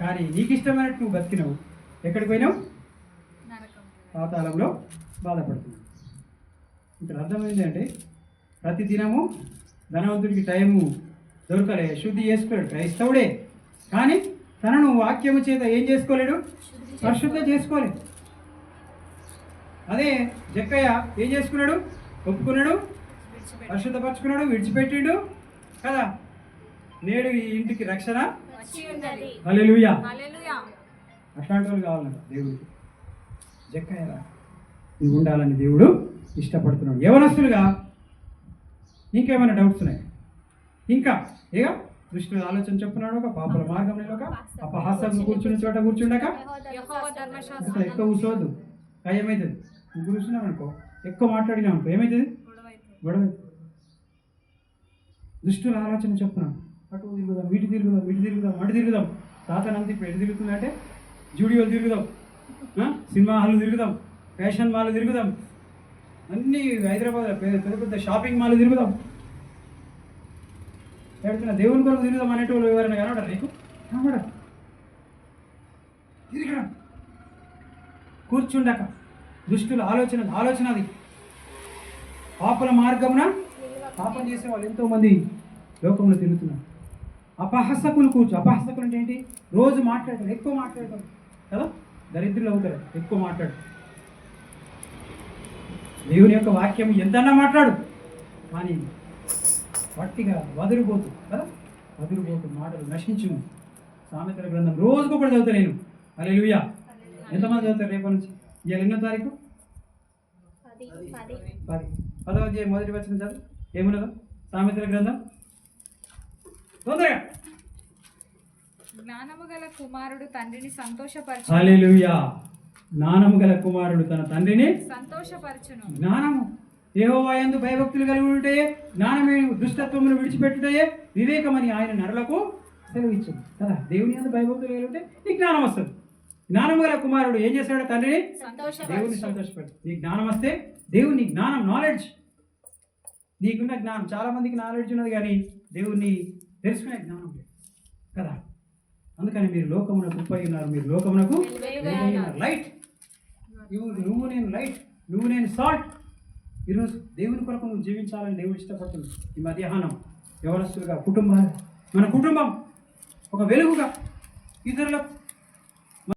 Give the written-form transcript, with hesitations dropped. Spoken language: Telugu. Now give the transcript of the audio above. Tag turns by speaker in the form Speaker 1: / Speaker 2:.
Speaker 1: కానీ నీకు ఇష్టమైనట్టు నువ్వు బతికినావు, ఎక్కడికి పోయినావు? పాతాళంలో బాధపడుతున్నావు. ఇక్కడ అర్థమైంది అంటే ప్రతి దినము ధనవంతుడికి టైము దొరకలే, శుద్ధి చేసుకోలేడు, క్రైస్తవుడే, కానీ తనను వాక్యము చేత ఏం చేసుకోలేడు? పరిశుద్ధం చేసుకోలేదు. అదే జక్కయ్య ఏం చేసుకున్నాడు? ఒప్పుకున్నాడు, పరిశుద్ధపరచుకున్నాడు, విడిచిపెట్టిండు కదా. నేడు ఈ ఇంటికి రక్షణ. హల్లెలూయా. అట్లాంటి వాళ్ళు కావాలన్నమాట దేవుడికి. జక్కయ్య నువ్వు ఉండాలని దేవుడు ఇష్టపడుతున్నాడు. యవనస్తులుగా ఇంకేమైనా డౌట్స్ ఉన్నాయి? ఇంకా ఇక దృష్టిలో ఆలోచన చెప్పున్నాడు. ఒక పాపల మార్గం ఒక అపహాసం కూర్చున్న చోట కూర్చుండక ఎక్కువ కూర్చోవద్దు, ఏమవుతుంది? నువ్వు కూర్చున్నావు అనుకో, ఎక్కువ మాట్లాడినావు అనుకో, ఏమవుతుంది? గొడవ. దృష్టిలో ఆలోచన చెప్పున్నాం, అటు తిరుగుదాం, వీటి తిరుగుదాం, ఇటు తిరుగుదాం, అటు తిరుగుదాం. తాతనంతా ఇప్పుడు ఎటు తిరుగుతుందంటే జూడియోలు తిరుగుదాం, సినిమా హాల్ తిరుగుదాం, ఫ్యాషన్ మాల్ తిరుగుదాం, అన్నీ హైదరాబాద్ పెద్ద పెద్ద షాపింగ్ మాల్ తిరుగుదాం. ఎడుతున్నా దేవుని కొరకు తిరుగుదాం అనేటోళ్ళు ఎవరైనా కనబడరు నీకు? కనబడరు. తిరగడం, కూర్చుండక దుష్టుల ఆలోచన అది. పాపల మార్గమున పాపం చేసే వాళ్ళు ఎంతోమంది లోకంలో తిరుగుతున్నారు. అపహాసకులు అంటే ఏంటి? రోజు మాట్లాడతారు, ఎక్కువ మాట్లాడతారు కదా, దరిద్రులు అవుతారు, ఎక్కువ మాట్లాడు. దేవుని యొక్క వాక్యం ఎంతన్నా మాట్లాడు, కానీ వట్టిగా వదిలిపోతు కదా, వదిలిపోతు మాటలు నశించు. సామెతల గ్రంథం రోజుకొకటి చదువుతా నేను. హల్లెలూయా. ఎంతమంది చదువుతారు రేపటి నుంచి? ఇవాళ ఎన్నో తారీఖు? 10వ అధ్యాయం మొదటి వచనం చదువు. ఏమున్నదో సామెతల గ్రంథం? తొందరగా.
Speaker 2: జ్ఞానము గల కుమారుడు తండ్రిని సంతోషపరచును.
Speaker 1: హల్లెలూయా. జ్ఞానము గల కుమారుడు తన తండ్రిని
Speaker 2: సంతోషపరచును.
Speaker 1: జ్ఞానము యెహోవా యందు భయభక్తులు కలిగి ఉంటే, జ్ఞానమే దుష్టత్వమును విడిచిపెట్టుటే వివేకమని ఆయన నరులకు సెలవిచ్చింది కదా. దేవుని యందు భయభక్తులు కలిగి ఉంటే నీకు జ్ఞానం వస్తుంది. జ్ఞానము గల కుమారుడు ఏం చేస్తాడు? తండ్రిని, దేవుని సంతోషపెట్టు. నీ జ్ఞానం వస్తే దేవుని జ్ఞానం, నాలెడ్జ్, నీకున్న జ్ఞానం. చాలా మందికి నాలెడ్జ్ ఉన్నది కానీ దేవుణ్ణి తెలుసుకునే జ్ఞానం లేదు కదా. అందుకని మీరు లోకమునకు ఉప్పై ఉన్నారు, మీరు లోకమునకు లైట్. నువ్వు నేను లైట్, నువ్వు నేను సాల్ట్. ఈరోజు దేవుని కొరకు నువ్వు జీవించాలని దేవుడు ఇష్టపడుతుంది. ఈ మధ్యాహ్నం యవనస్తులుగా మన కుటుంబం ఒక వెలుగుగా ఇతరులకు